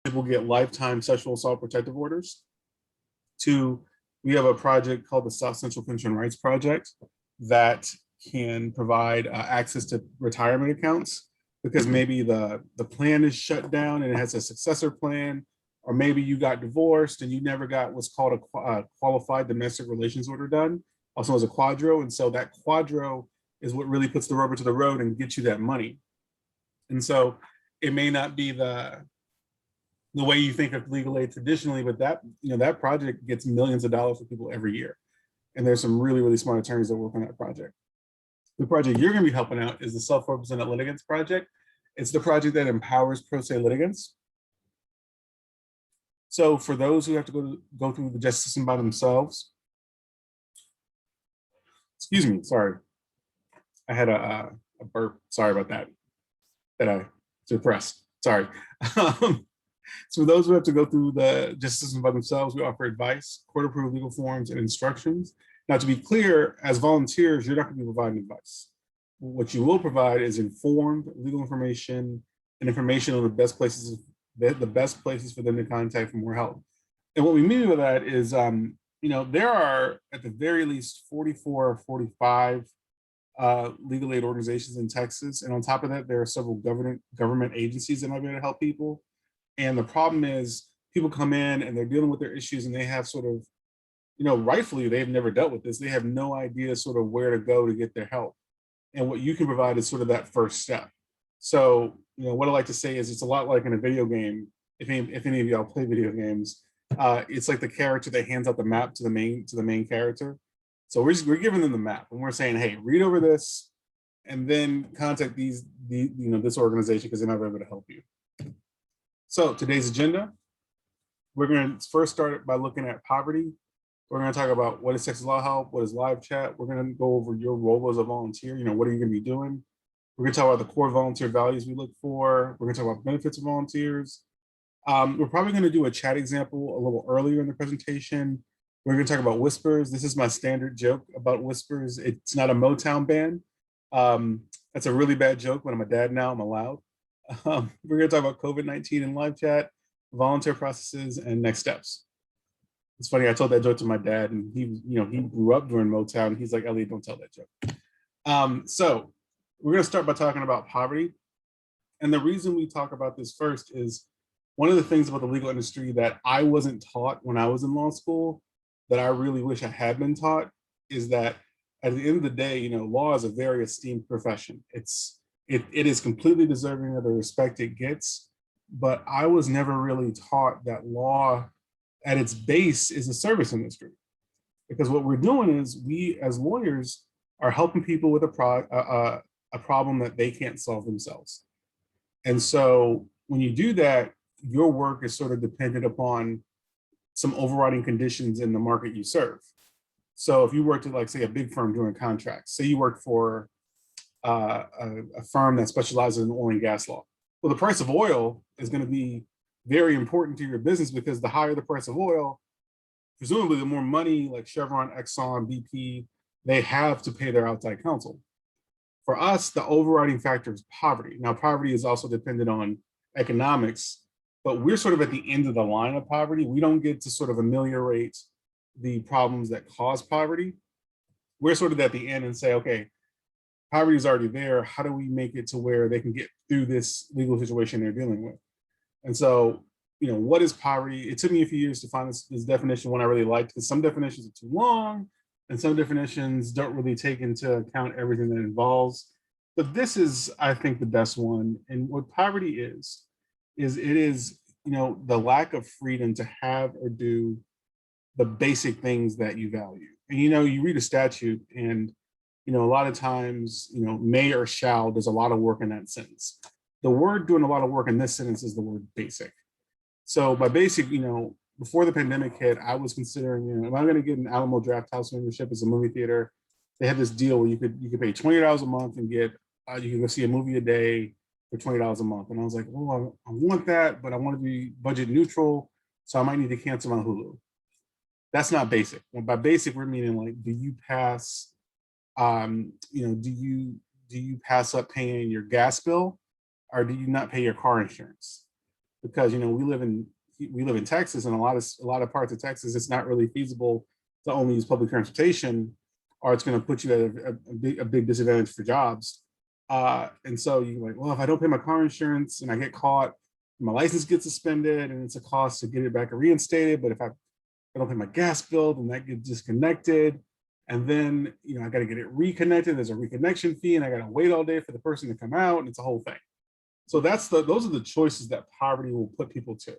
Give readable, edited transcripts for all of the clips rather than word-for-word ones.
people get lifetime sexual assault protective orders. Two, we have a project called the South Central Pension Rights Project that can provide access to retirement accounts because maybe the plan is shut down and it has a successor plan, or maybe you got divorced and you never got what's called a qualified domestic relations order done, also as a quadro. And so that quadro is what really puts the rubber to the road and gets you that money. And so it may not be the way you think of legal aid traditionally, but that project gets millions of dollars for people every year. And there's some really, really smart attorneys that work on that project. The project you're going to be helping out is the Self-Represented Litigants Project. It's the project that empowers pro se litigants. So for those who have to go through the justice system by themselves, excuse me, sorry, I had a burp. Sorry about that I suppressed. Sorry. So for those who have to go through the justice system by themselves, we offer advice, court-approved legal forms, and instructions. Now, to be clear, as volunteers, you're not going to be providing advice. What you will provide is informed legal information and information on the best places for them to contact for more help. And what we mean by that is, there are at the very least 44 or 45 legal aid organizations in Texas. And on top of that, there are several government agencies that might be able to help people. And the problem is people come in and they're dealing with their issues and they have sort of, rightfully, they've never dealt with this. They have no idea sort of where to go to get their help. And what you can provide is sort of that first step. So, what I like to say is it's a lot like in a video game. If any of y'all play video games, it's like the character that hands out the map to the main character. So we're giving them the map and we're saying, hey, read over this and then contact this organization because they might be able to help you. So today's agenda, we're going to first start by looking at poverty. We're going to talk about what is Texas Law Help, what is live chat. We're going to go over your role as a volunteer. What are you going to be doing? We're going to talk about the core volunteer values we look for. We're going to talk about benefits of volunteers. We're probably going to do a chat example a little earlier in the presentation. We're going to talk about Whispers. This is my standard joke about Whispers. It's not a Motown band. That's a really bad joke, but I'm a dad now, I'm allowed. We're going to talk about COVID-19 in live chat, volunteer processes, and next steps. It's funny, I told that joke to my dad, and he grew up during Motown. He's like, Elliot, don't tell that joke. So we're going to start by talking about poverty. And the reason we talk about this first is one of the things about the legal industry that I wasn't taught when I was in law school that I really wish I had been taught is that at the end of the day, law is a very esteemed profession. It is completely deserving of the respect it gets, but I was never really taught that law at its base is a service industry. Because what we're doing is we as lawyers are helping people with a problem that they can't solve themselves. And so when you do that, your work is sort of dependent upon some overriding conditions in the market you serve. So if you worked at, like, say, a big firm doing contracts, say you work for a firm that specializes in oil and gas law. Well, the price of oil is going to be very important to your business because the higher the price of oil, presumably the more money like Chevron, Exxon, BP, they have to pay their outside counsel. For us, the overriding factor is poverty. Now, poverty is also dependent on economics, but we're sort of at the end of the line of poverty. We don't get to sort of ameliorate the problems that cause poverty. We're sort of at the end and say, okay, poverty is already there. How do we make it to where they can get through this legal situation they're dealing with? And so, what is poverty? It took me a few years to find this definition, one I really liked, because some definitions are too long and some definitions don't really take into account everything that it involves. But this is, I think, the best one. And what poverty is it is, the lack of freedom to have or do the basic things that you value. And, you read a statute and, a lot of times, may or shall does a lot of work in that sentence. The word doing a lot of work in this sentence is the word basic. So by basic, before the pandemic hit, I was considering, am I going to get an Alamo Drafthouse membership as a movie theater? They had this deal where you could pay $20 a month and get, you can go see a movie a day for $20 a month. And I was like, well, I want that, but I want to be budget neutral. So I might need to cancel my Hulu. That's not basic. And by basic, we're meaning like, do you pass, do you pass up paying your gas bill, or do you not pay your car insurance? because we live in Texas, and a lot of parts of Texas, it's not really feasible to only use public transportation, or it's going to put you at a big disadvantage for jobs. And so you're like, well, if I don't pay my car insurance and I get caught, my license gets suspended, and it's a cost to get it back reinstated. But if I don't pay my gas bill, then that gets disconnected. And then, I got to get it reconnected. There's a reconnection fee, and I got to wait all day for the person to come out, and it's a whole thing. So those are the choices that poverty will put people to.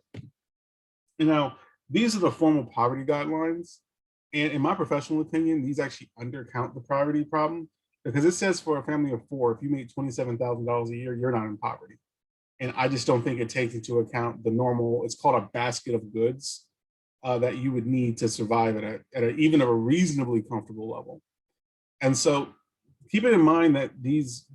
These are the formal poverty guidelines. And in my professional opinion, these actually undercount the poverty problem, because it says for a family of 4, if you make $27,000 a year, you're not in poverty. And I just don't think it takes into account the normal, it's called a basket of goods that you would need to survive at even a reasonably comfortable level. And so keep it in mind that these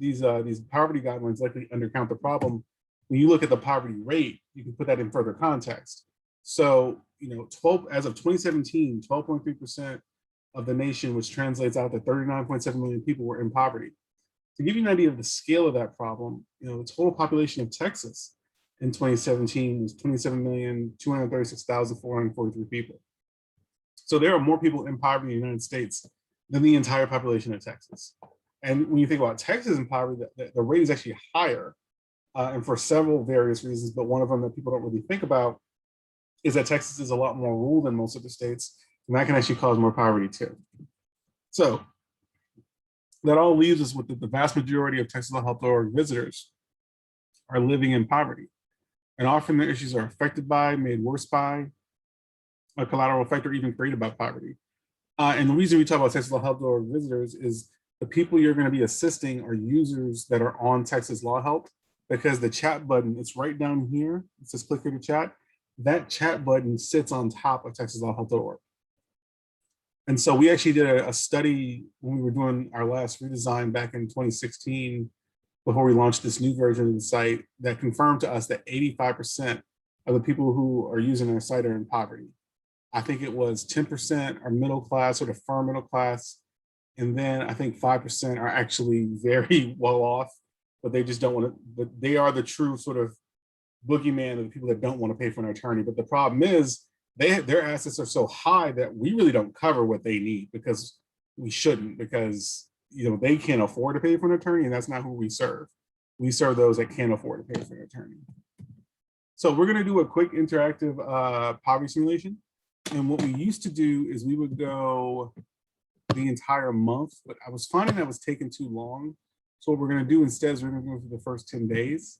poverty guidelines likely undercount the problem. When you look at the poverty rate, you can put that in further context. So, as of 2017, 12.3% of the nation, which translates out to 39.7 million people, were in poverty. To give you an idea of the scale of that problem, the total population of Texas in 2017 was 27,236,443 people. So there are more people in poverty in the United States than the entire population of Texas. And when you think about Texas in poverty, the rate is actually higher, and for several various reasons, but one of them that people don't really think about is that Texas is a lot more rural than most of the states, and that can actually cause more poverty too. So that all leaves us with the vast majority of Texas Health Org visitors are living in poverty. And often their issues are affected by, made worse by, a collateral effect, or even created by poverty. And the reason we talk about Texas Health Org visitors is the people you're going to be assisting are users that are on Texas Law Help, because the chat button, it's right down here. It says click here to chat. That chat button sits on top of TexasLawHealth.org. And so we actually did a study when we were doing our last redesign back in 2016, before we launched this new version of the site, that confirmed to us that 85% of the people who are using our site are in poverty. I think it was 10% are middle class, or the firm middle class. And then I think 5% are actually very well off, but they just don't want to, but they are the true sort of boogeyman of the people that don't want to pay for an attorney. But the problem is their assets are so high that we really don't cover what they need, because we shouldn't, because they can't afford to pay for an attorney, and that's not who we serve. We serve those that can't afford to pay for an attorney. So we're going to do a quick interactive poverty simulation. And what we used to do is we would go the entire month, but I was finding that was taking too long. So what we're going to do instead is we're going to go through the first 10 days.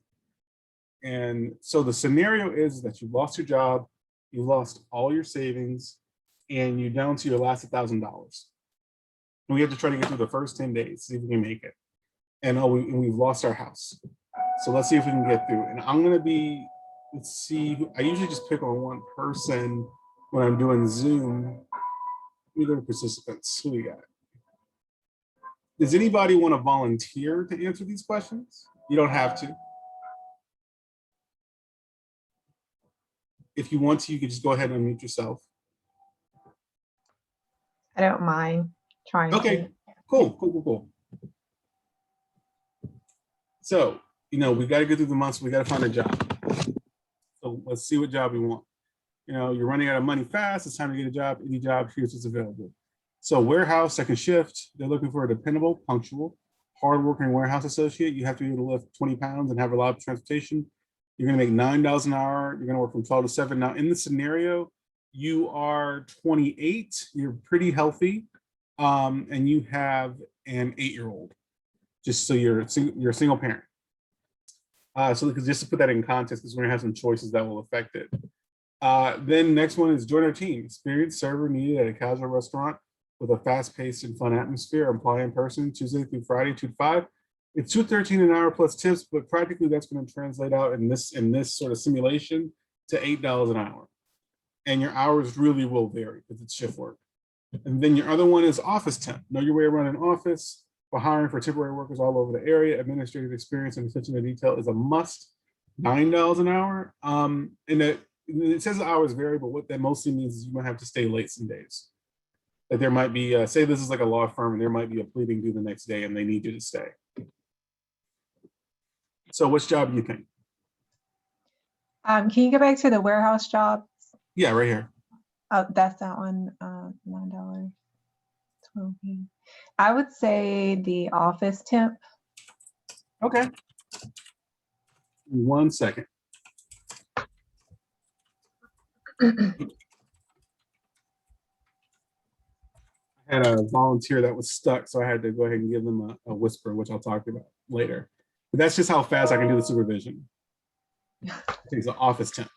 And so the scenario is that you lost your job, you lost all your savings, and you're down to your last $1,000. And we have to try to get through the first 10 days, see if we can make it. And we've lost our house. So let's see if we can get through. And I'm going to be, let's see, I usually just pick on one person when I'm doing Zoom. Let me go to participants. Who we got? Does anybody want to volunteer to answer these questions? You don't have to. If you want to, you can just go ahead and unmute yourself. I don't mind trying. Okay, cool. So, we got to go through the months. We got to find a job. So let's see what job we want. You're running out of money fast. It's time to get a job. Any job, here's what's available. So warehouse, second shift. They're looking for a dependable, punctual, hardworking warehouse associate. You have to be able to lift 20 pounds and have reliable transportation. You're going to make $9 an hour. You're going to work from 12 to 7. Now, in this scenario, you are 28. You're pretty healthy, and you have an 8-year-old. Just so you're a single parent. So just to put that in context, because we're going to have some choices that will affect it. Then next one is join our team. Experienced server needed at a casual restaurant with a fast-paced and fun atmosphere. Apply in person Tuesday through Friday, 2 to 5. It's $2.13 an hour plus tips, but practically that's going to translate out in this sort of simulation to $8 an hour. And your hours really will vary because it's shift work. And then your other one is office temp. Know your way around an office. For hiring for temporary workers all over the area. Administrative experience and attention to detail is a must. $9 an hour. And it says the hours vary, but what that mostly means is you might have to stay late some days. That there might be, say this is like a law firm, and there might be a pleading due the next day, and they need you to stay. So which job do you think? Can you go back to the warehouse jobs? Yeah, right here. Oh, that's that one, $9, 12. I would say the office temp. Okay. 1 second. I had a volunteer that was stuck, so I had to go ahead and give them a whisper, which I'll talk about later. But that's just how fast I can do the supervision. It's an office temp.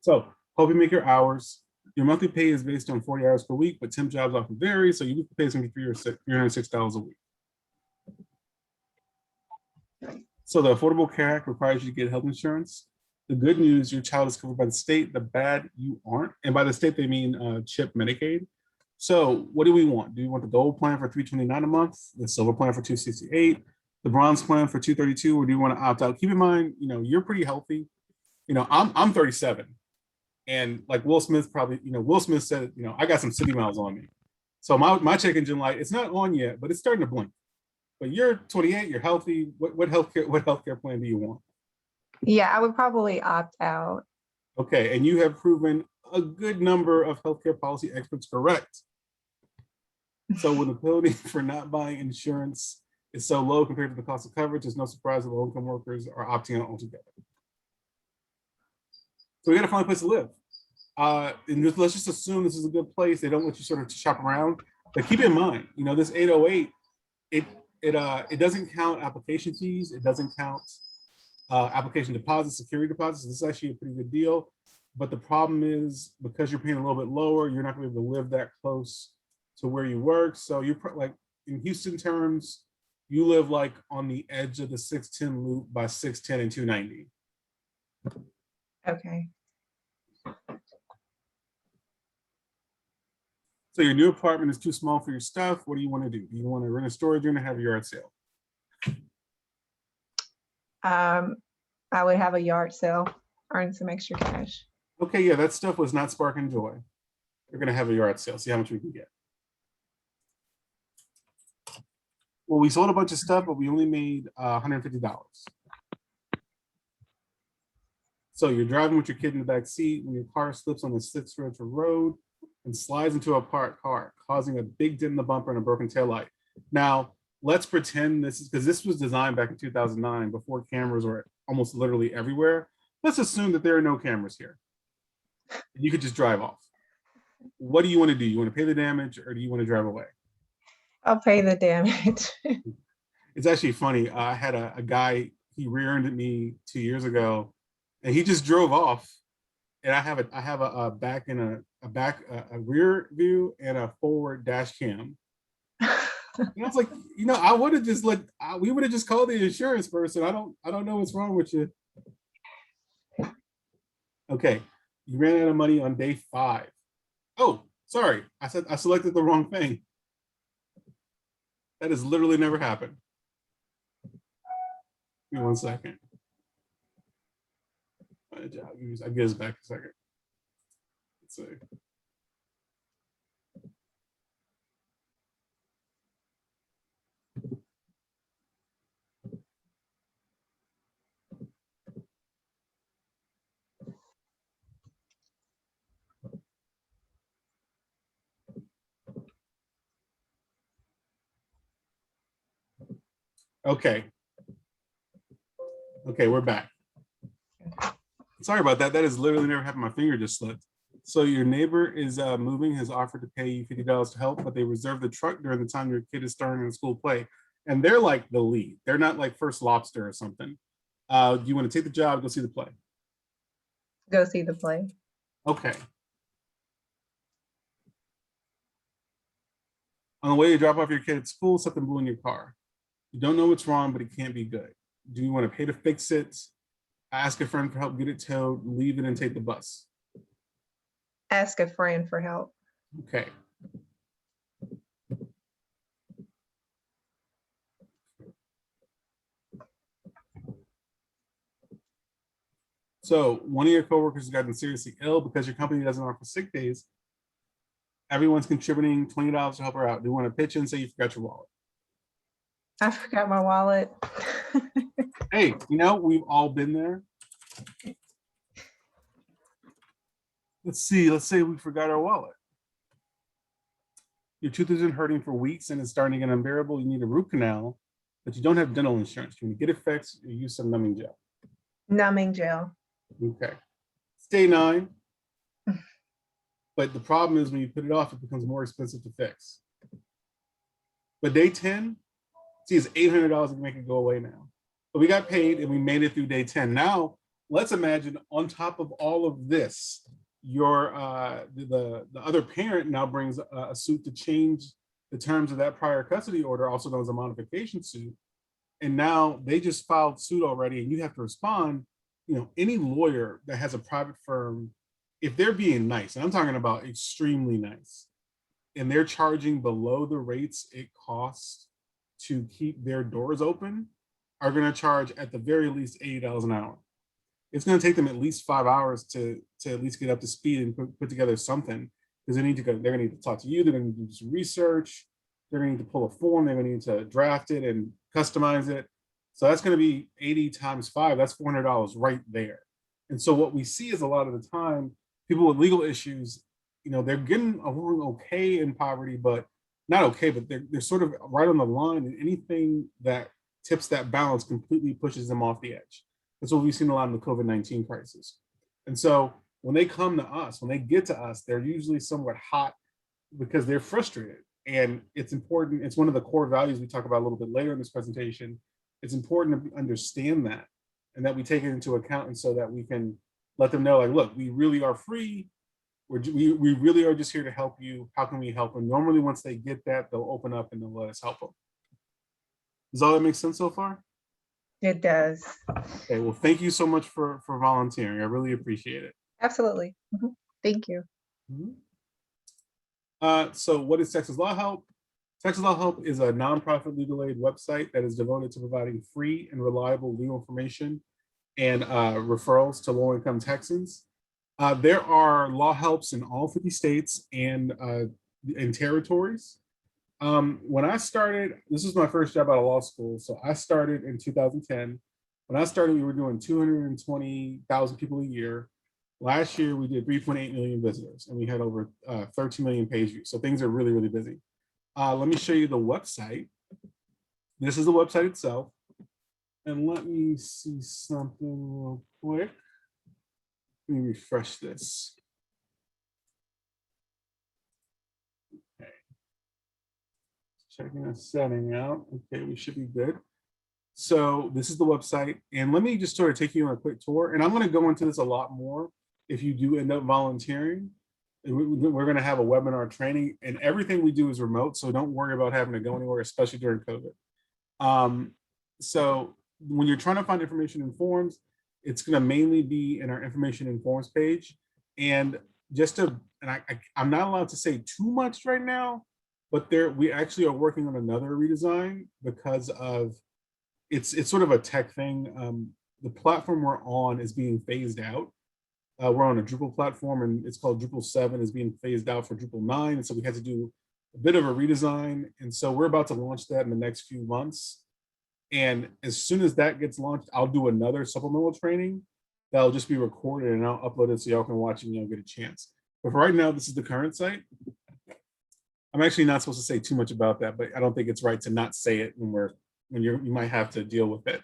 So hope you make your hours. Your monthly pay is based on 40 hours per week, but temp jobs often vary, so your weekly pay is going to be $306 a week. So the Affordable Care Act requires you to get health insurance. The good news, your child is covered by the state. The bad, you aren't. And by the state, they mean CHIP Medicaid. So what do we want? Do you want the gold plan for $329 a month, the silver plan for $268, the bronze plan for $232, or do you want to opt out? Keep in mind, you're pretty healthy. I'm 37. And like Will Smith probably, Will Smith said, I got some city miles on me. So my check engine light, it's not on yet, but it's starting to blink. But you're 28, you're healthy. What healthcare plan do you want? Yeah, I would probably opt out. Okay, and you have proven a good number of healthcare policy experts correct. So when the penalty for not buying insurance is so low compared to the cost of coverage, it's no surprise that low-income workers are opting out altogether. So we got to find a place to live. Let's just assume this is a good place. They don't let you sort of shop around. But keep in mind, this 808, it doesn't count application fees. It doesn't count application deposits, security deposits. This is actually a pretty good deal. But the problem is, because you're paying a little bit lower, you're not going to be able to live that close to where you work. So you're like, in Houston terms, you live like on the edge of the 610 loop by 610 and 290. Okay. So your new apartment is too small for your stuff. What do you want to do? Do you want to rent a storage unit or have a yard sale? I would have a yard sale, earn some extra cash. Okay, yeah, that stuff was not sparking joy. We're going to have a yard sale, see how much we can get. Well, we sold a bunch of stuff, but we only made $150. So you're driving with your kid in the back seat when your car slips on the 6-road road and slides into a parked car, causing a big dent in the bumper and a broken taillight. Now, let's pretend this is, because this was designed back in 2009 before cameras were almost literally everywhere. Let's assume that there are no cameras here. You could just drive off. What do you want to do? You want to pay the damage or do you want to drive away? I'll pay the damage. It's actually funny. I had a guy, he rear-ended me 2 years ago and he just drove off. And I have a back and a rear view and a forward dash cam. And I was like, I would have just we would have just called the insurance person. I don't know what's wrong with you. Okay, you ran out of money on day 5. Oh, sorry, I selected the wrong thing. That has literally never happened. Give me 1 second. I'll give this back a second. Let's see. Okay. Okay, we're back. Sorry about that. That has literally never happened. My finger just slipped. So your neighbor is moving, has offered to pay you $50 to help, but they reserve the truck during the time your kid is starting in school play. And they're like the lead. They're not like First Lobster or something. Do you want to take the job, go see the play? Go see the play. Okay. On the way to drop off your kid at school, something blew in your car. You don't know what's wrong, but it can't be good. Do you want to pay to fix it? Ask a friend for help, get it towed, leave it, and take the bus? Ask a friend for help. Okay. So one of your coworkers has gotten seriously ill because your company doesn't offer sick days. Everyone's contributing $20 to help her out. Do you want to pitch in, say you forgot your wallet? I forgot my wallet. Hey, we've all been there. let's see, let's say we forgot our wallet. Your tooth has been hurting for weeks and it's starting to get unbearable. You need a root canal, but you don't have dental insurance. Can you get it fixed or use some numbing gel? Numbing gel. Okay. It's day 9. But the problem is when you put it off, it becomes more expensive to fix. But day 10, see, it's $800 to make it go away now. But we got paid and we made it through day 10. Now, let's imagine on top of all of this, your the other parent now brings a suit to change the terms of that prior custody order, also known as a modification suit. And now they just filed suit already and you have to respond. You know, any lawyer that has a private firm, if they're being nice, and I'm talking about extremely nice, and they're charging below the rates it costs to keep their doors open, are going to charge at the very least $80 an hour. It's going to take them at least 5 hours to at least get up to speed and put together something, because they need to go, they're going to need to talk to you, they're going to do some research, they're going to need to pull a form, they're going to need to draft it and customize it. So that's going to be 80 times 5, that's $400 right there. And so what we see is a lot of the time, people with legal issues, you know, they're getting along okay in poverty, but not okay, but they're sort of right on the line, and anything that tips that balance completely pushes them off the edge. That's what we've seen a lot in the COVID-19 crisis. And so when they come to us, when they get to us, they're usually somewhat hot because they're frustrated. And it's important, it's one of the core values we talk about a little bit later in this presentation. It's important to understand that and that we take it into account, and so that we can let them know, like, look, we really are free. We really are just here to help you. How can we help them? Normally, once they get that, they'll open up and they'll let us help them. Does all that make sense so far? It does. Okay, well, thank you so much for volunteering. I really appreciate it. Absolutely. Thank you. So what is Texas Law Help? Texas Law Help is a nonprofit legal aid website that is devoted to providing free and reliable legal information and referrals to low-income Texans. There are law helps in all 50 states and territories. When I started, this was my first job out of law school, so I started in 2010. When I started, we were doing 220,000 people a year. Last year, we did 3.8 million visitors, and we had over 13 million page views. So things are really, really busy. Let me show you the website. This is the website itself. And let me see something real quick. Let me refresh this. Okay. Checking a setting out. Okay, we should be good. So this is the website. And let me just sort of take you on a quick tour. And I'm going to go into this a lot more if you do end up volunteering. We're going to have a webinar training, and everything we do is remote. So don't worry about having to go anywhere, especially during COVID. So when you're trying to find information in forms, it's going to mainly be in our information in forms page. And I'm not allowed to say too much right now, but we actually are working on another redesign because of it's sort of a tech thing. The platform we're on is being phased out. We're on a Drupal platform, and it's called Drupal 7, is being phased out for Drupal 9. And so we had to do a bit of a redesign. And so we're about to launch that in the next few months. And as soon as that gets launched, I'll do another supplemental training that'll just be recorded, and I'll upload it so y'all can watch and you'll get a chance. But for right now, this is the current site. I'm actually not supposed to say too much about that, but I don't think it's right to not say it when you might have to deal with it.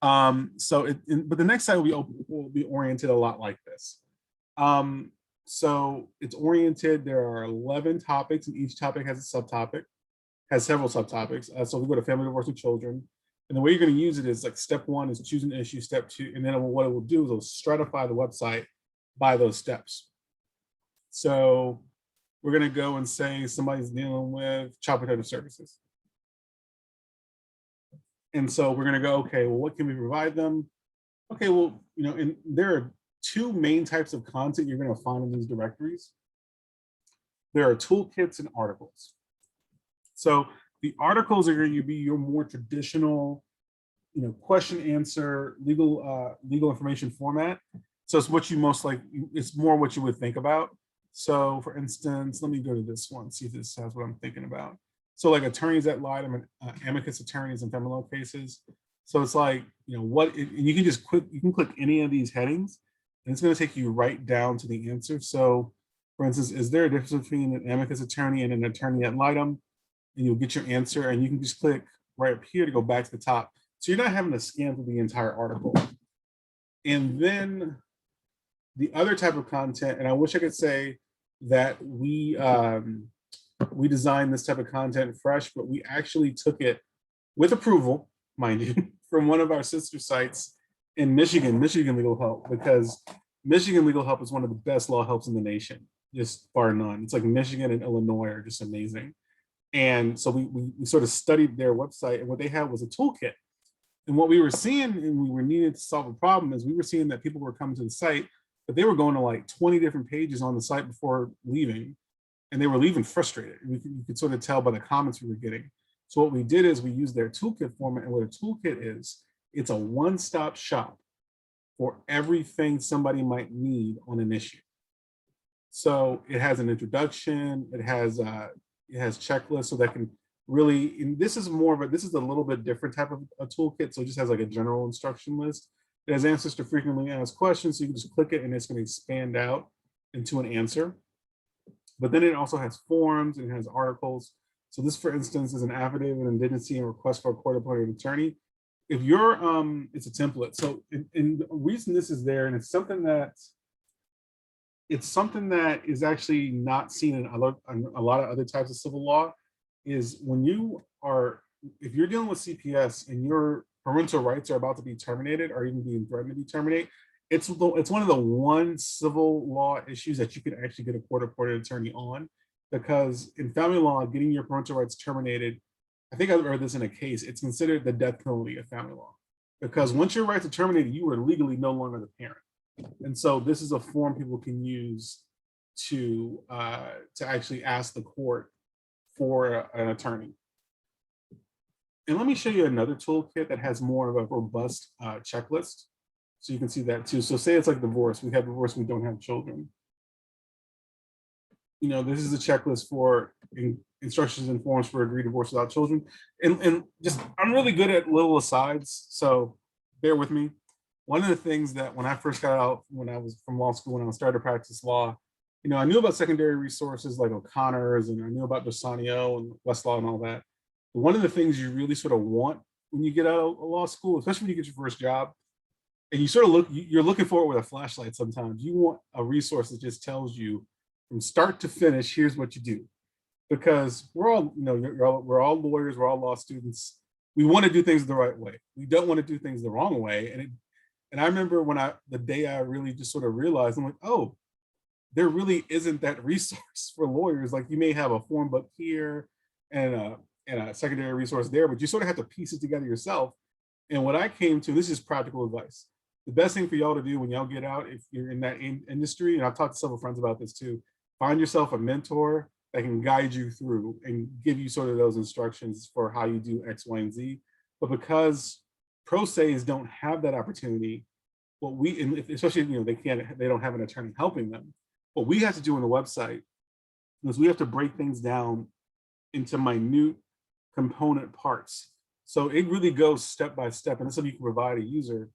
But the next site will be oriented a lot like this. So it's oriented, there are 11 topics, and each topic has a subtopic, has several subtopics. So we go to family, divorce, and children. And the way you're going to use it is like step 1 is choose an issue, step 2, and then what it will do is it'll stratify the website by those steps. So we're going to go and say somebody's dealing with child protective services. And so we're going to go, okay, well, what can we provide them? Okay, well, and there are 2 main types of content you're going to find in these directories. There are toolkits and articles. So the articles are going to be your more traditional, question answer, legal information format. So it's what you it's more what you would think about. So for instance, let me go to this one, see if this has what I'm thinking about. So like attorneys that lied, amicus attorneys in family law cases. So it's like, and you can just click any of these headings and it's going to take you right down to the answer. So, for instance, is there a difference between an amicus attorney and an attorney ad litem? And you'll get your answer, and you can just click right up here to go back to the top. So you're not having to scan through the entire article. And then the other type of content, and I wish I could say that we designed this type of content fresh, but we actually took it with approval, mind you, from one of our sister sites in Michigan Legal Help, because Michigan Legal Help is one of the best law helps in the nation, just bar none. It's like Michigan and Illinois are just amazing. And so we sort of studied their website, and what they had was a toolkit. And what we were seeing, and we were needing to solve a problem, is we were seeing that people were coming to the site, but they were going to like 20 different pages on the site before leaving, and they were leaving frustrated. You could sort of tell by the comments we were getting. So what we did is we used their toolkit format, and what a toolkit is, it's a one-stop shop for everything somebody might need on an issue. So it has an introduction, it has checklists, so that can really, and this is a little bit different type of a toolkit. So it just has like a general instruction list. It has answers to frequently asked questions, so you can just click it and it's going to expand out into an answer. But then it also has forms and it has articles. So this, for instance, is an affidavit of indigency and request for a court-appointed attorney. If you're, it's a template. So, and the reason this is there, and it's something that is actually not seen in a lot of other types of civil law, is when if you're dealing with CPS and your parental rights are about to be terminated or even being threatened to be terminated, it's one of the one civil law issues that you can actually get a court-appointed attorney on, because in family law, getting your parental rights terminated, I think I read this in a case, it's considered the death penalty of family law, because once your rights are terminated, you are legally no longer the parent. And so this is a form people can use to actually ask the court for an attorney. And let me show you another toolkit that has more of a robust checklist. So you can see that too. So say it's like divorce. We have divorce, we don't have children. You know, this is a checklist for instructions and forms for agreed divorce without children. And just, I'm really good at little asides, so bear with me. One of the things that when I first got out, when I was from law school, when I started to practice law, you know, I knew about secondary resources like O'Connor's, and I knew about Dosanio and Westlaw and all that. But one of the things you really sort of want when you get out of law school, especially when you get your first job, and you sort of you're looking for it with a flashlight sometimes. You want a resource that just tells you from start to finish, here's what you do. Because we're all, you know, we're all lawyers, we're all law students. We want to do things the right way. We don't want to do things the wrong way. And I remember the day I really just sort of realized, I'm like, oh, there really isn't that resource for lawyers. Like, you may have a form book here and a secondary resource there, but you sort of have to piece it together yourself. And what I came to, this is practical advice. The best thing for y'all to do when y'all get out, if you're in that industry, and I've talked to several friends about this too, find yourself a mentor that can guide you through and give you sort of those instructions for how you do X, Y, and Z. But because pro ses don't have that opportunity, what we, especially, you know, they don't have an attorney helping them. What we have to do on the website is we have to break things down into minute component parts. So it really goes step by step, and that's something you can provide a user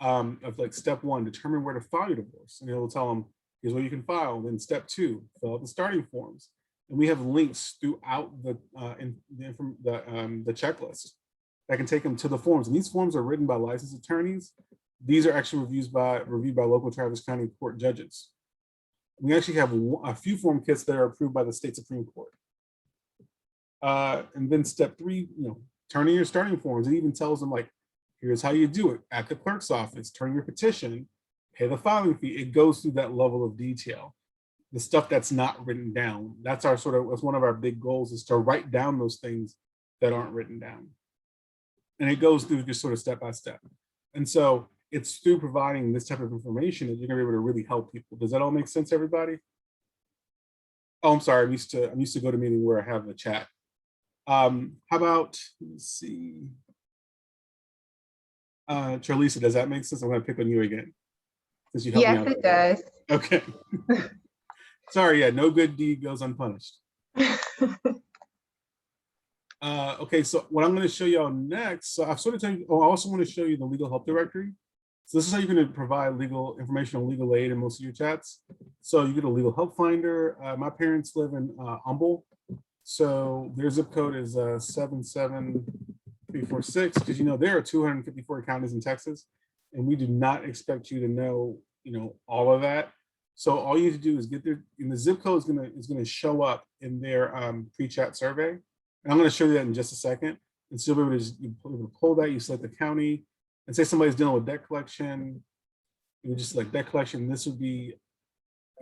of, like, step one, determine where to file your divorce, and it will tell them here's where you can file. Then step two, fill out the starting forms, and we have links throughout the checklist that can take them to the forms. And these forms are written by licensed attorneys. These are actually reviewed by local Travis County court judges. We actually have a few form kits that are approved by the state Supreme Court. And then step three, you know, turn in your starting forms. It even tells them, like, here's how you do it at the clerk's office, turn your petition, pay the filing fee. It goes through that level of detail. The stuff that's not written down, that's one of our big goals, is to write down those things that aren't written down. And it goes through just sort of step by step. And so it's through providing this type of information that you're gonna be able to really help people. Does that all make sense, everybody? Oh, I'm sorry, I'm used to GoToMeeting where I have the chat. How about, let's see. Charlisa, does that make sense? I'm gonna pick on you again, since you helped me out. Yes, it does. Okay. Sorry, yeah, no good deed goes unpunished. Okay, so what I'm going to show y'all next, so I've sort of told you, I also want to show you the legal help directory. So this is how you're going to provide legal information on legal aid in most of your chats. So you get a legal help finder. My parents live in Humble, so their zip code is 77346, because there are 254 counties in Texas, and we do not expect you to know all of that. So all you need to do is get there, and the zip code is gonna show up in their pre-chat survey. And I'm gonna show you that in just a second. And so you'll be able to just pull that, you select the county, and say somebody's dealing with debt collection, you just select debt collection. This would be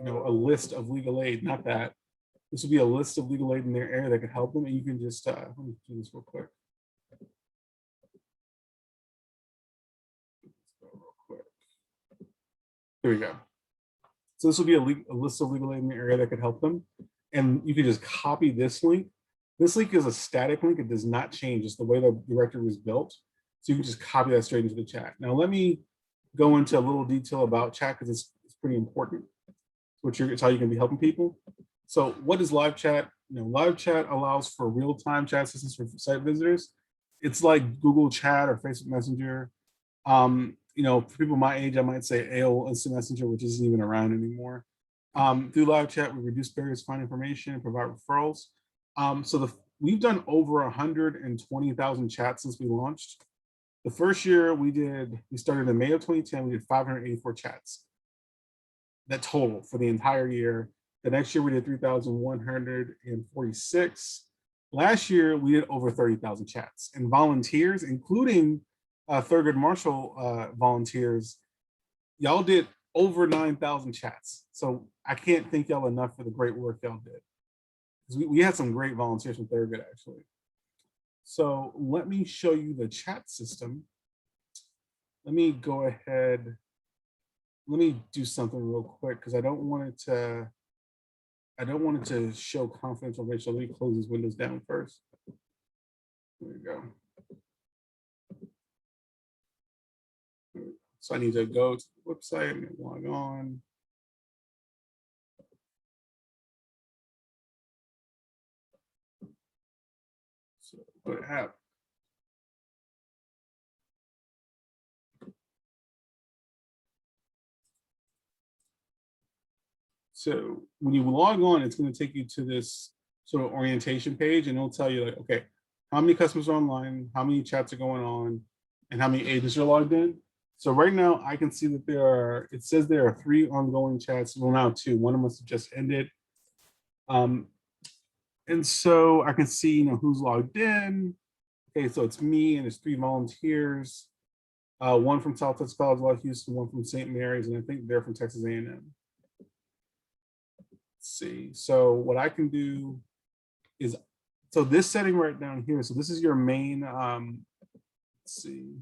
a list of legal aid, not that. This would be a list of legal aid in their area that could help them, and you can just let me do this real quick. Here we go. So this will be a list of legal aid in the area that could help them. And you can just copy this link. This link is a static link. It does not change. It's the way the directory was built. So you can just copy that straight into the chat. Now let me go into a little detail about chat, because it's pretty important. It's how you can be helping people. So what is live chat? Live chat allows for real-time chat assistance for site visitors. It's like Google Chat or Facebook Messenger. For people my age, I might say AOL Instant Messenger, which isn't even around anymore. Through live chat, we reduce barriers to find information and provide referrals. We've done over 120,000 chats since we launched. The first year we started in May of 2010, we did 584 chats. That total for the entire year. The next year we did 3,146. Last year we did over 30,000 chats, and volunteers, including Thurgood Marshall volunteers, y'all did over 9,000 chats. So I can't thank y'all enough for the great work y'all did. We had some great volunteers from Thurgood, actually. So let me show you the chat system. Let me go ahead. Let me do something real quick, because I don't want it to show confidential information. Let me close these windows down first. There we go. So I need to go to the website and log on. So go to app. So when you log on, it's going to take you to this sort of orientation page, and it'll tell you like, okay, how many customers are online, how many chats are going on, and how many agents are logged in. So right now I can see that it says there are 3 ongoing chats. Well, now 2. One of them must have just ended. And so I can see who's logged in. Okay, so it's me, and there's 3 volunteers. One from South Texas College of Law Houston, one from St. Mary's, and I think they're from Texas A&M. See, so what I can do is, so this setting right down here, so this is your main, let's see,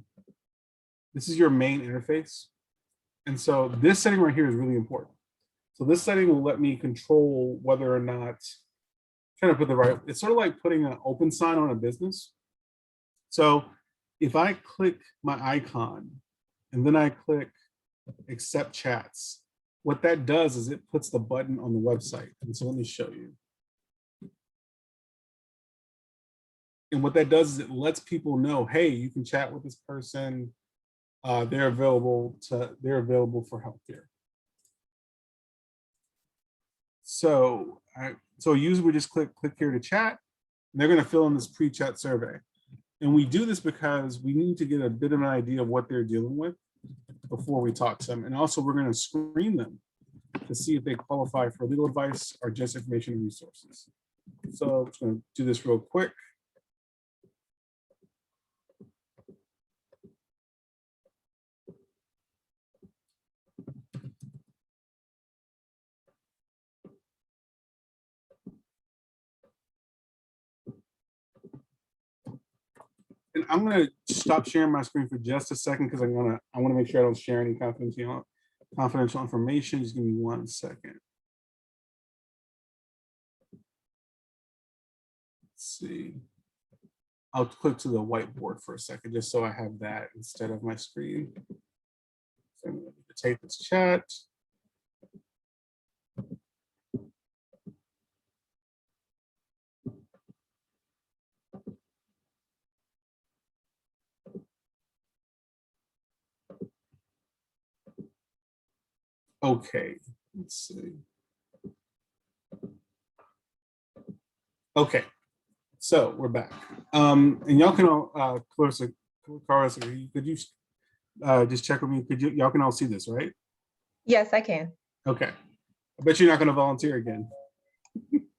this is your main interface. And so this setting right here is really important. So this setting will let me control whether or not, trying to put the right, it's sort of like putting an open sign on a business. So if I click my icon and then I click accept chats, what that does is it puts the button on the website. And so let me show you. And what that does is it lets people know, hey, you can chat with this person. They're available for help here. So a user would just click here to chat, and they're going to fill in this pre-chat survey. And we do this because we need to get a bit of an idea of what they're dealing with before we talk to them. And also we're going to screen them to see if they qualify for legal advice or just information and resources. So I'm just going to do this real quick. And I'm going to stop sharing my screen for just a second, because I want to make sure I don't share any confidential information. Just give me 1 second. Let's see. I'll click to the whiteboard for a second, just so I have that instead of my screen. So I'm going to take this chat. Okay, let's see. Okay, so we're back. And y'all can all, Clarissa, could you just check with me? Y'all can all see this, right? Yes, I can. Okay. I bet you're not gonna volunteer again.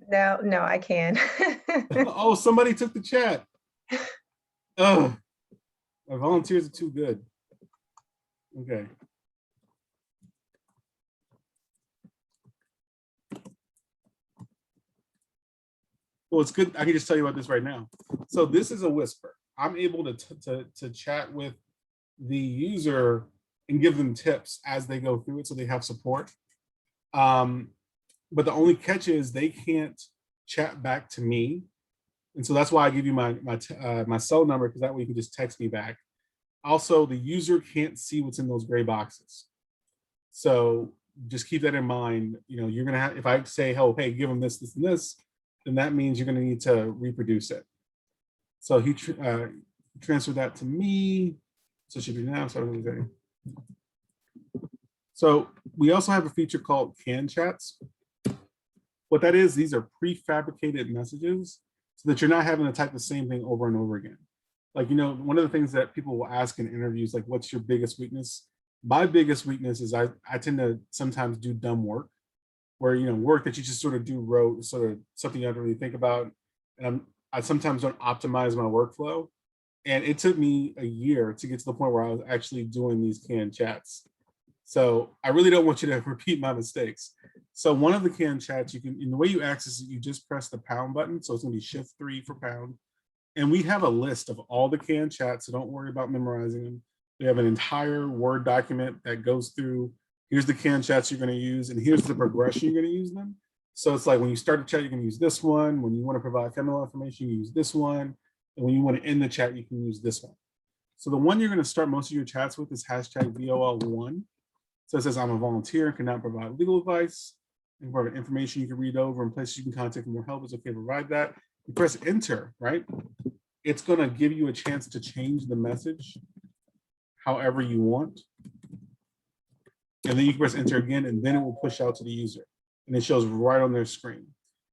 No, no, I can. Oh, somebody took the chat. Oh, my volunteers are too good. Okay. Well, it's good. I can just tell you about this right now. So this is a whisper. I'm able to chat with the user and give them tips as they go through it, so they have support. But the only catch is they can't chat back to me, and so that's why I give you my cell number, because that way you can just text me back. Also, the user can't see what's in those gray boxes, so just keep that in mind. You know, you're gonna have, if I say, "Oh, hey, give them this, this, and this," then that means you're gonna need to reproduce it. So he transferred that to me. So it should be now. So we also have a feature called Can Chats. What that is, these are prefabricated messages so that you're not having to type the same thing over and over again. Like, you know, one of the things that people will ask in interviews, like, what's your biggest weakness? My biggest weakness is I tend to sometimes do dumb work where, you know, work that you just sort of do rote, sort of something you have to really think about. And I sometimes don't optimize my workflow. And it took me a year to get to the point where I was actually doing these canned chats. So I really don't want you to repeat my mistakes. So one of the canned chats, you can, in the way you access it, you just press the pound button. So it's gonna be Shift 3 for pound. And we have a list of all the canned chats, so don't worry about memorizing them. We have an entire Word document that goes through, here's the canned chats you're gonna use, and here's the progression you're gonna use them. So it's like when you start a chat, you can use this one. When you wanna provide feminine information, you use this one. And when you wanna end the chat, you can use this one. So the one you're gonna start most of your chats with is hashtag VOL1. So it says, I'm a volunteer and cannot provide legal advice. And provide information you can read over and places you can contact for more help. It's okay to provide that. You press enter, right? It's gonna give you a chance to change the message however you want. And then you can press enter again, and then it will push out to the user. And it shows right on their screen.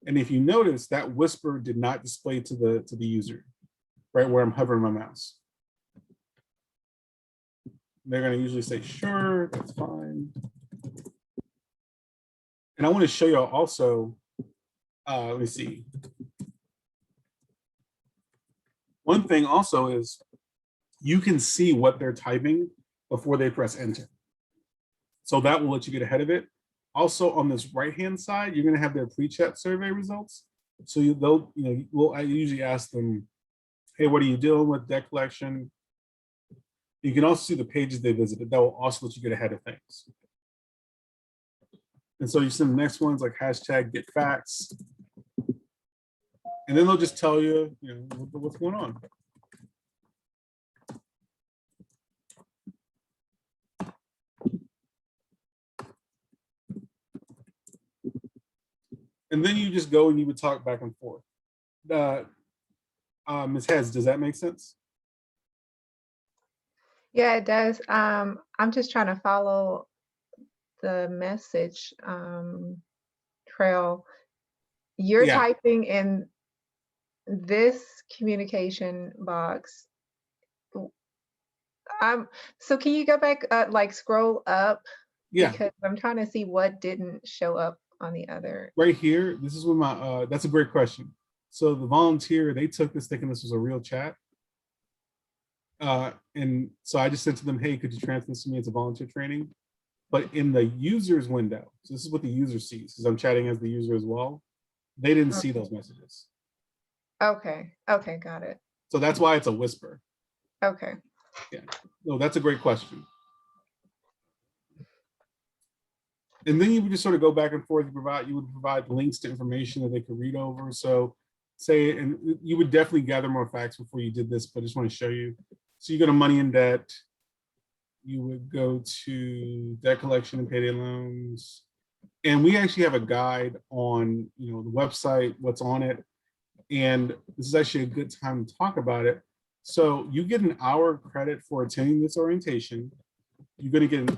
And if you notice, that whisper did not display to the user, right where I'm hovering my mouse. They're gonna usually say, sure, that's fine. And I want to show you also, let me see. One thing also is you can see what they're typing before they press enter. So that will let you get ahead of it. Also on this right-hand side, you're gonna have their pre-chat survey results. So I usually ask them, hey, what are you dealing with, debt collection? You can also see the pages they visited. That will also let you get ahead of things. And so you send the next ones like hashtag get facts. And then they'll just tell you, what's going on. And then you just go and you would talk back and forth. Ms. Hez, does that make sense? Yeah, it does. I'm just trying to follow the message trail. You're typing in this communication box. So can you go back, like scroll up? Yeah. Because I'm trying to see what didn't show up on the other. Right here, this is what my, that's a great question. So the volunteer, they took this thinking this was a real chat. And so I just said to them, hey, could you transfer this to me? It's a volunteer training. But in the user's window, so this is what the user sees, because I'm chatting as the user as well. They didn't see those messages. Okay, okay, got it. So that's why it's a whisper. Okay. Yeah, no, that's a great question. And then you would just sort of go back and forth. You would provide links to information that they could read over. So say, and you would definitely gather more facts before you did this, but I just want to show you. So you go to money and debt. You would go to debt collection and payday loans. And we actually have a guide on, the website, what's on it. And this is actually a good time to talk about it. So you get an hour credit for attending this orientation. You're going to get,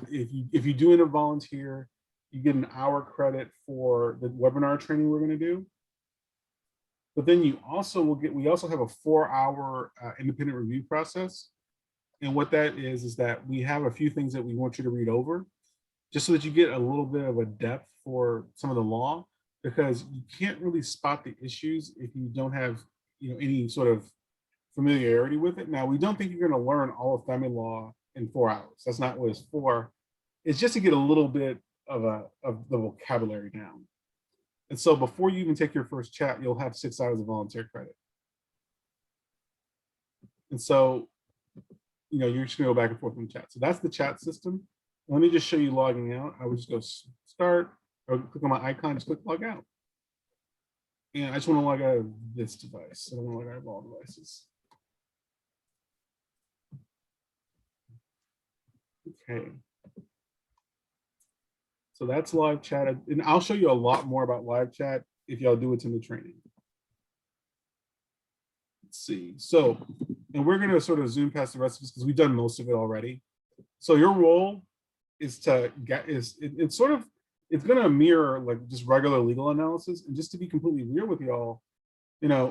if you do in a volunteer, You get an hour credit for the webinar training we're going to do. But then you also will get, we also have a 4-hour independent review process. And what that is that we have a few things that we want you to read over, just so that you get a little bit of a depth for some of the law, because you can't really spot the issues if you don't have, any sort of familiarity with it. Now, we don't think you're going to learn all of family law in 4 hours. That's not what it's for. It's just to get a little bit of the vocabulary down. And so before you even take your first chat, you'll have 6 hours of volunteer credit. And so, you're just gonna go back and forth in the chat. So that's the chat system. Let me just show you logging out. I would just go start, or click on my icon, just click log out. And I just want to log out of this device. I don't want to log out of all devices. Okay. So that's live chat. And I'll show you a lot more about live chat if y'all do attend the training. Let's see. So, and we're going to sort of zoom past the rest of this because we've done most of it already. So your role is to get, it's going to mirror like just regular legal analysis. And just to be completely real with y'all,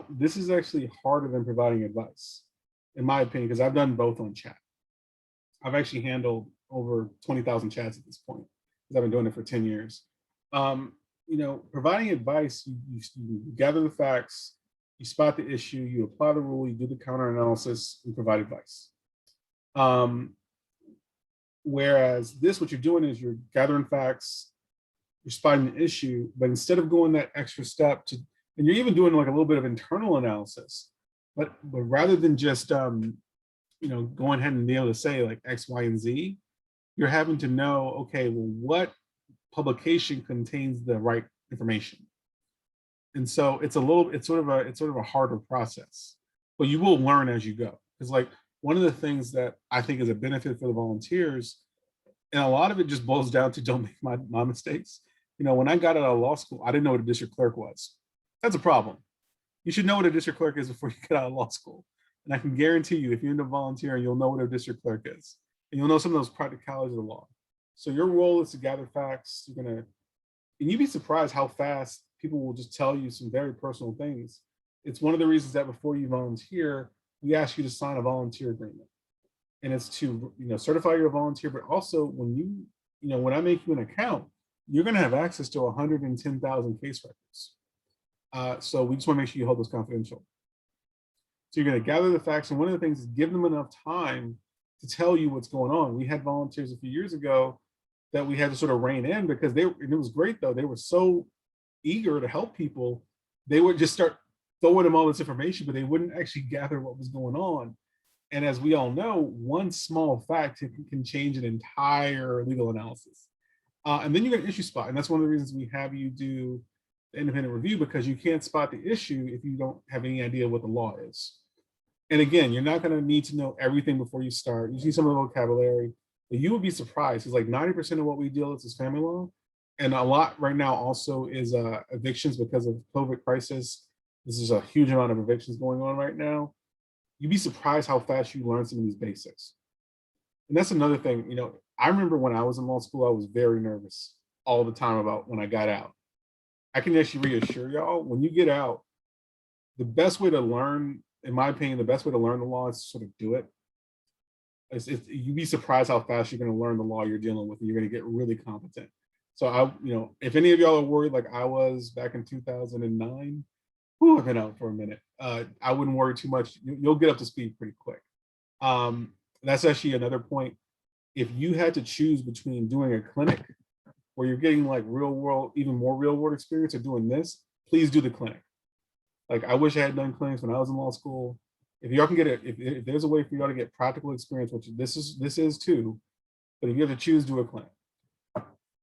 this is actually harder than providing advice, in my opinion, because I've done both on chat. I've actually handled over 20,000 chats at this point, because I've been doing it for 10 years. Providing advice, you gather the facts, you spot the issue, you apply the rule, you do the counter analysis, and provide advice. Whereas this, what you're doing is you're gathering facts, you're spotting the issue, but instead of going that extra step and you're even doing like a little bit of internal analysis, but rather than just going ahead and be able to say like X, Y, and Z, you're having to know, okay, well, what publication contains the right information? And so it's sort of a harder process, but you will learn as you go. Because like one of the things that I think is a benefit for the volunteers, and a lot of it just boils down to don't make my mistakes. When I got out of law school, I didn't know what a district clerk was. That's a problem. You should know what a district clerk is before you get out of law school. And I can guarantee you, if you're into volunteering, you'll know what a district clerk is. And you'll know some of those practicalities of the law. So your role is to gather facts. And you'd be surprised how fast people will just tell you some very personal things. It's one of the reasons that before you volunteer, we ask you to sign a volunteer agreement. And it's to certify you're a volunteer, but also when I make you an account, you're going to have access to 110,000 case records. So we just want to make sure you hold those confidential. So you're going to gather the facts, and one of the things is give them enough time to tell you what's going on. We had volunteers a few years ago that we had to sort of rein in because and it was great though, they were so eager to help people, they would just start throwing them all this information, but they wouldn't actually gather what was going on. And as we all know, one small fact can change an entire legal analysis. And then you get an issue spot. And that's one of the reasons we have you do the independent review, because you can't spot the issue if you don't have any idea what the law is. And again, you're not going to need to know everything before you start. You see some of the vocabulary, but you would be surprised. It's like 90% of what we deal with is family law. And a lot right now also is evictions because of COVID crisis. This is a huge amount of evictions going on right now. You'd be surprised how fast you learn some of these basics. And that's another thing, I remember when I was in law school, I was very nervous all the time about when I got out. I can actually reassure y'all, when you get out, the best way to learn, in my opinion, the best way to learn the law is to sort of do it. You'd be surprised how fast you're going to learn the law you're dealing with, and you're going to get really competent. So if any of y'all are worried like I was back in 2009, I've been out for a minute. I wouldn't worry too much. You'll get up to speed pretty quick. That's actually another point. If you had to choose between doing a clinic where you're getting like real world, even more real world experience, or doing this, please do the clinic. Like I wish I had done clinics when I was in law school. If y'all can get it, if there's a way for y'all to get practical experience, which this is too, but if you have to choose, do a clinic.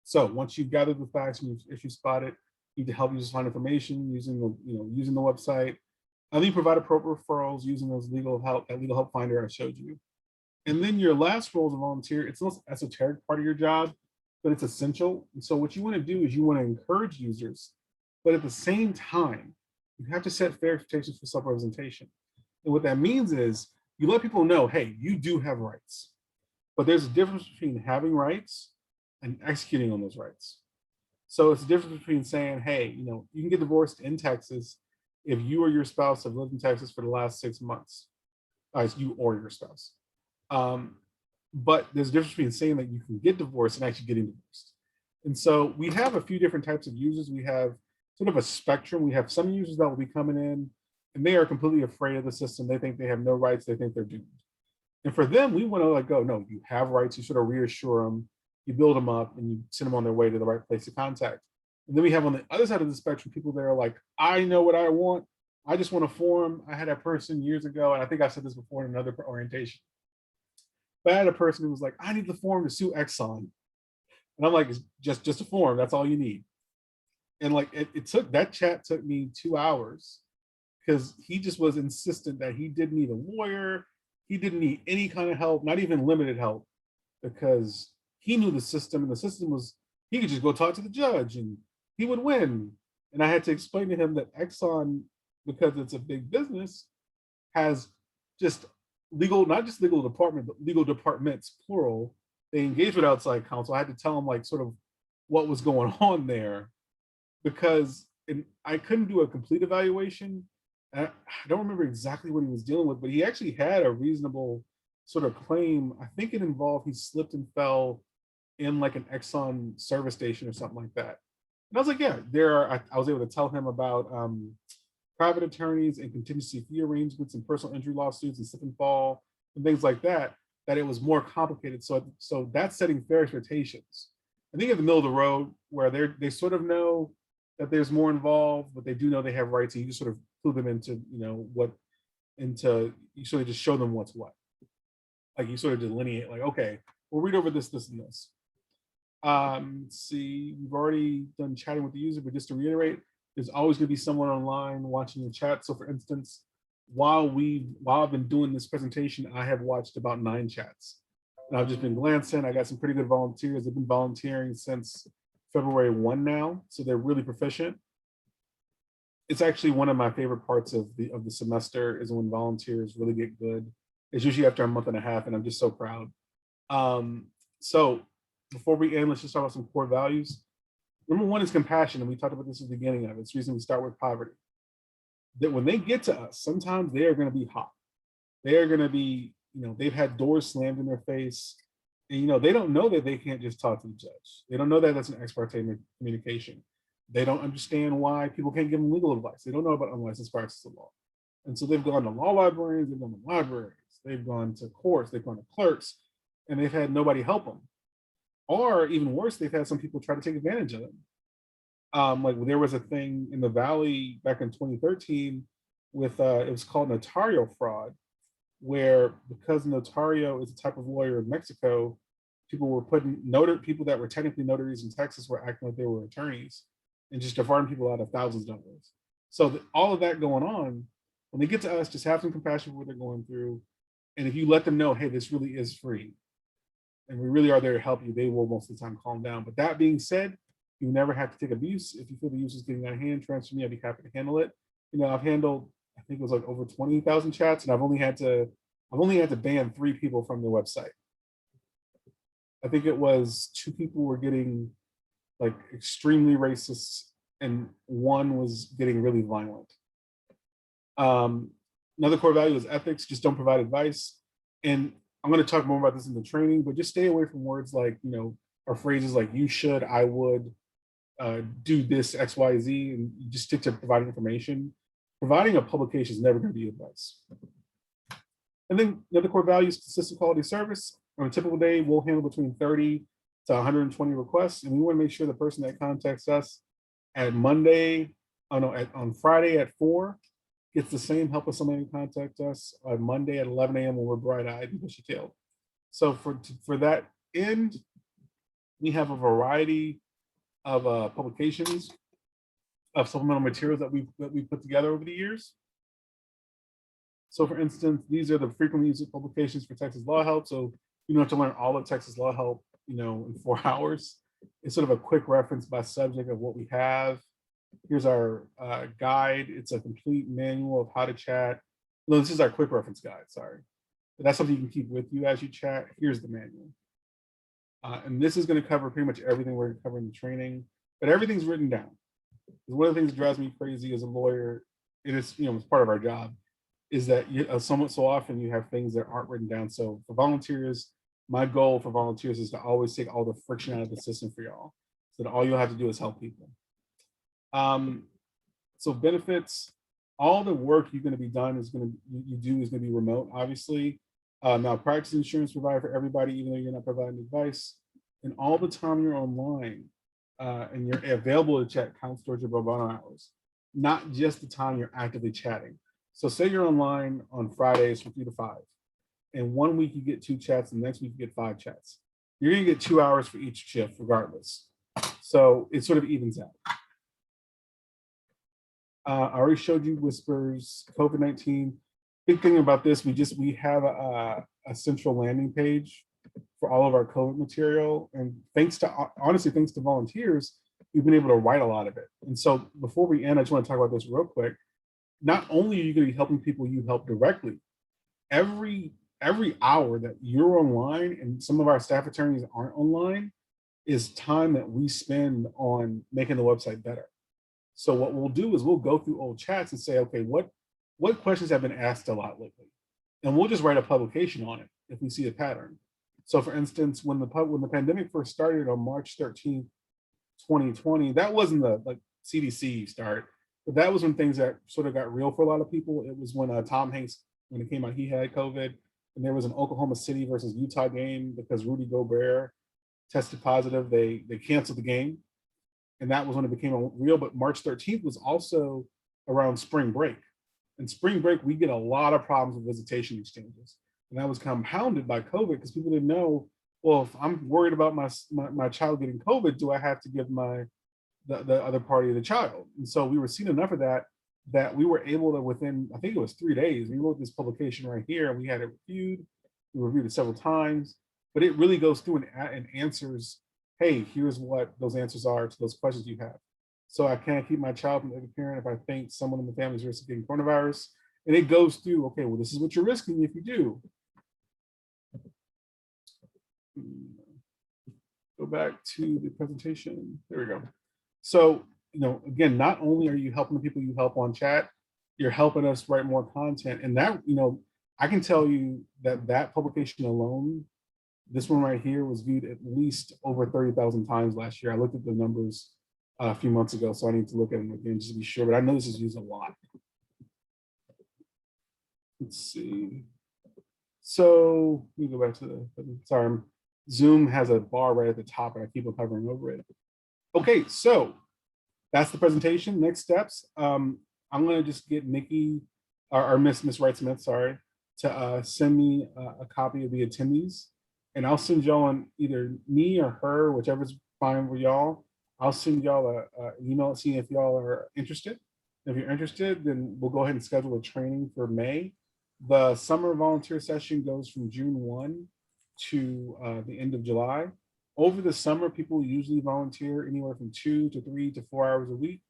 So once you've gathered the facts and if you spot it, you need to help you just find information using the website. And then you provide appropriate referrals using that legal help finder I showed you. And then your last role as a volunteer, it's the most esoteric part of your job, but it's essential. And so what you want to do is you want to encourage users, but at the same time, you have to set fair expectations for self-representation. And what that means is you let people know, hey, you do have rights, but there's a difference between having rights and executing on those rights. So it's the difference between saying, hey, you can get divorced in Texas if you or your spouse have lived in Texas for the last 6 months, as you or your spouse. Um, but there's a difference between saying that you can get divorced and actually getting divorced. And so we have a few different types of users. We have sort of a spectrum. We have some users that will be coming in and they are completely afraid of the system. They think they have no rights. They think they're doomed. And for them, we want to like go, no, you have rights. You sort of reassure them, you build them up, and you send them on their way to the right place of contact. And then we have on the other side of the spectrum people that are like, I know what I want. I just want a form. I had a person years ago, and I think I said this before in another orientation. But I had a person who was like, I need the form to sue Exxon. And I'm like, it's just a form. That's all you need. And like it took that chat took me 2 hours because he just was insistent that he didn't need a lawyer. He didn't need any kind of help, not even limited help, because he knew the system and the system was, he could just go talk to the judge and he would win. And I had to explain to him that Exxon, because it's a big business, has just legal, not just legal department, but legal departments, plural. They engage with outside counsel. I had to tell him like sort of what was going on there because I couldn't do a complete evaluation. I don't remember exactly what he was dealing with, but he actually had a reasonable sort of claim. I think it involved he slipped and fell in like an Exxon service station or something like that. And I was like, yeah, I was able to tell him about private attorneys and contingency fee arrangements and personal injury lawsuits and slip and fall and things like that, that it was more complicated. So that's setting fair expectations. I think at the middle of the road where they sort of know that there's more involved, but they do know they have rights, and you just sort of clue them into, you sort of just show them what's what. Like you sort of delineate, like, okay, we'll read over this, this, and this. Let's see, we've already done chatting with the user, but just to reiterate, there's always going to be someone online watching the chat. So for instance, while I've been doing this presentation, I have watched about 9 chats. And I've just been glancing. I got some pretty good volunteers. They've been volunteering since February 1 now, so they're really proficient. It's actually one of my favorite parts of the semester is when volunteers really get good. It's usually after a month and a half, and I'm just so proud. So before we end, let's just talk about some core values. Number 1 is compassion, and we talked about this at the beginning of it. It's the reason we start with poverty. That when they get to us, sometimes they are going to be hot. They are going to be, they've had doors slammed in their face, and they don't know that they can't just talk to the judge. They don't know that that's an ex parte communication. They don't understand why people can't give them legal advice. They don't know about unlicensed practice of law. And so they've gone to law librarians, they've gone to libraries, they've gone to courts, they've gone to clerks, and they've had nobody help them. Or even worse, they've had some people try to take advantage of them. Like there was a thing in the Valley back in 2013 with, it was called notarial fraud, where because notario is a type of lawyer in Mexico, people were people that were technically notaries in Texas were acting like they were attorneys and just defrauding people out of thousands of dollars. So all of that going on, when they get to us, just have some compassion for what they're going through. And if you let them know, hey, this really is free, and we really are there to help you, they will most of the time calm down. But that being said, you never have to take abuse. If you feel the use is getting out of hand, transfer me, I'd be happy to handle it. I've handled, I think it was like over 20,000 chats, and I've only had to ban 3 people from the website. I think it was 2 people were getting like extremely racist, and 1 was getting really violent. Another core value is ethics. Just don't provide advice. And I'm going to talk more about this in the training, but just stay away from words like, or phrases like you should, I would, do this, X, Y, Z, and you just stick to providing information. Providing a publication is never going to be advice. And then another core value is consistent quality service. On a typical day, we'll handle between 30 to 120 requests, and we want to make sure the person that contacts us on Friday at 4 gets the same help as somebody who contacts us on Monday at 11 a.m. when we're bright-eyed and bushy-tailed. So for that end, we have a variety of publications of supplemental materials that we put together over the years. So for instance, these are the frequently used publications for Texas Law Help. So you don't have to learn all of Texas Law Help, in 4 hours. It's sort of a quick reference by subject of what we have. Here's our guide. It's a complete manual of how to chat. No, this is our quick reference guide, sorry. But that's something you can keep with you as you chat. Here's the manual. And this is going to cover pretty much everything we're going to cover in the training. but everything's written down. One of the things that drives me crazy as a lawyer, and it's, it's part of our job, is that somewhat so often you have things that aren't written down. So for volunteers, my goal for volunteers is to always take all the friction out of the system for y'all, so that all you'll have to do is help people. So benefits, all the work you're going to be done is going to be remote, obviously. Malpractice insurance provided for everybody, even though you're not providing advice. And all the time you're online and you're available to chat counts towards your pro bono hours, not just the time you're actively chatting. So say you're online on Fridays from 3 to 5, and 1 week you get 2 chats, and the next week you get 5 chats. You're going to get 2 hours for each shift regardless. So it sort of evens out. I already showed you Whispers, COVID-19. Big thing about this, we have a central landing page for all of our COVID material. And honestly, thanks to volunteers, we've been able to write a lot of it. And so before we end, I just want to talk about this real quick. Not only are you going to be helping people you help directly, every hour that you're online, and some of our staff attorneys aren't online, is time that we spend on making the website better. So what we'll do is we'll go through old chats and say, okay, what questions have been asked a lot lately? And we'll just write a publication on it if we see a pattern. So for instance, when the pandemic first started on March 13th, 2020, that wasn't the CDC start, but that was when things that sort of got real for a lot of people. It was when Tom Hanks, when it came out, he had COVID, and there was an Oklahoma City versus Utah game because Rudy Gobert tested positive. They canceled the game. And that was when it became real. But March 13th was also around spring break. And spring break, we get a lot of problems with visitation exchanges. And that was compounded by COVID because people didn't know, well, if I'm worried about my child getting COVID, do I have to give the other party the child? And so we were seeing enough of that we were able to, within, I think it was 3 days, we wrote this publication right here and we had it reviewed. We reviewed it several times, but it really goes through and answers, hey, here's what those answers are to those questions you have. So I can't keep my child from the other parent if I think someone in the family is risking coronavirus. And it goes through, okay, well, this is what you're risking if you do. Go back to the presentation. There we go. So, again, not only are you helping the people you help on chat, you're helping us write more content. And that, I can tell you that publication alone, this one right here, was viewed at least over 30,000 times last year. I looked at the numbers a few months ago, so I need to look at them again just to be sure, but I know this is used a lot. Let's see. So let me go back to sorry, Zoom has a bar right at the top and I keep on hovering over it. Okay, so that's the presentation. Next steps. I'm gonna just get Nikki or Miss Wright-Smith, sorry, to send me a copy of the attendees. And I'll send y'all on either me or her, whichever's fine with y'all. I'll send y'all an email seeing if y'all are interested. If you're interested, then we'll go ahead and schedule a training for May. The summer volunteer session goes from June 1 to the end of July. Over the summer, people usually volunteer anywhere from 2 to 3 to 4 hours a week.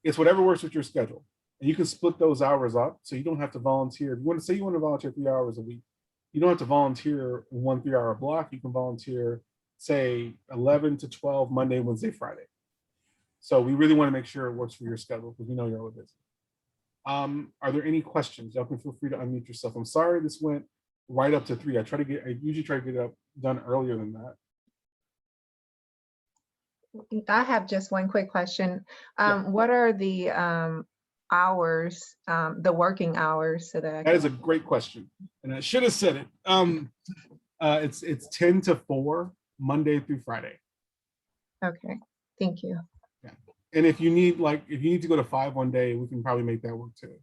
It's whatever works with your schedule. And you can split those hours up so you don't have to volunteer. If you want to say you want to volunteer 3 hours a week, you don't have to volunteer in 1 3-hour block. You can volunteer, say, 11 to 12, Monday, Wednesday, Friday. So we really want to make sure it works for your schedule because we know you're all busy. Are there any questions? Y'all can feel free to unmute yourself. I'm sorry this went right up to 3. I usually try to get it done earlier than that. I have just one quick question. Yeah. What are the hours, the working hours, so that That is a great question, and I should have said it. It's 10 to 4, Monday through Friday. Okay, thank you. Yeah, and if you need to go to 5 one day, we can probably make that work too,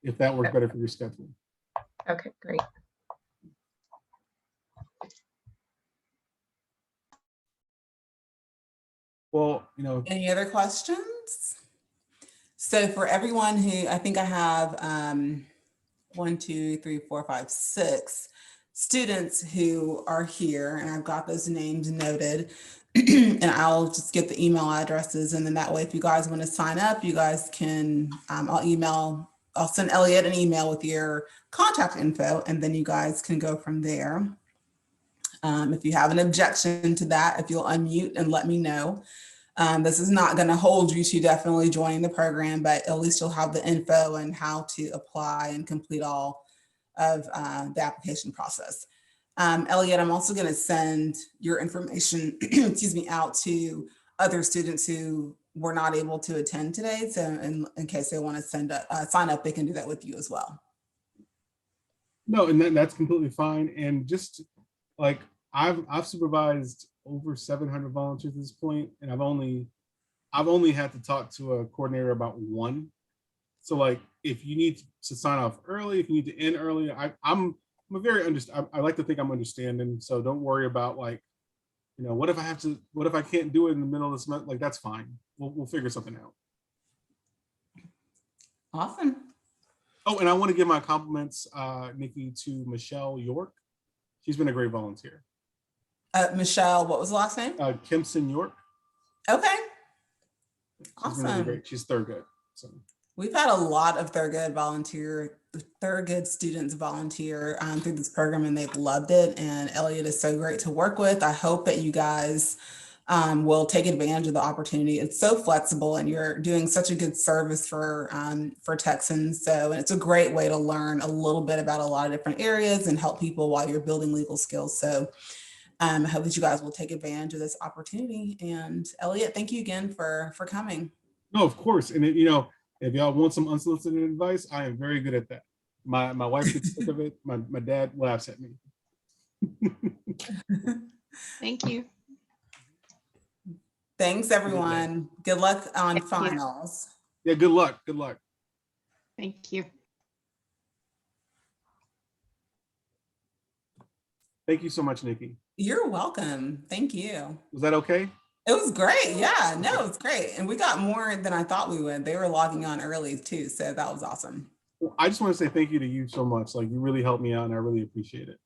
if that works better for your schedule. Okay, great. Well, any other questions? So for everyone who, I think I have 1, 2, 3, 4, 5, 6 students who are here, and I've got those names noted, and I'll just get the email addresses, and then that way, if you guys want to sign up, you guys can, I'll send Elliot an email with your contact info, and then you guys can go from there. If you have an objection to that, if you'll unmute and let me know. This is not going to hold you to definitely joining the program, but at least you'll have the info and how to apply and complete all of the application process. Elliot, I'm also going to send your information, excuse me, out to other students who were not able to attend today. So in case they want to sign up, they can do that with you as well. No, and that's completely fine. And just like I've supervised over 700 volunteers at this point, and I've only had to talk to a coordinator about one. So like, if you need to sign off early, if you need to end early, I'm a very I like to think I'm understanding. So don't worry about like, you know, what if I can't do it in the middle of this month? Like, that's fine. We'll figure something out. Awesome. Oh, and I want to give my compliments, Nikki, to Michelle York. She's been a great volunteer. Michelle, what was the last name? Kempson York. Okay. She's been really great. She's Thurgood. So we've had a lot of Thurgood students volunteer through this program, and they've loved it. And Elliot is so great to work with. I hope that you guys will take advantage of the opportunity. It's so flexible, and you're doing such a good service for Texans. So, and it's a great way to learn a little bit about a lot of different areas and help people while you're building legal skills. So I hope that you guys will take advantage of this opportunity. And Elliot, thank you again for coming. No, of course. And you know, if y'all want some unsolicited advice, I am very good at that. My wife gets sick of it. My dad laughs at me. Thank you. Thanks, everyone. Good luck on finals. Yeah, good luck. Good luck. Thank you. Thank you so much, Nikki. You're welcome. Thank you. Was that okay? It was great. Yeah, no, it's great. And we got more than I thought we would. They were logging on early too. So that was awesome. Well, I just want to say thank you to you so much. Like, you really helped me out, and I really appreciate it.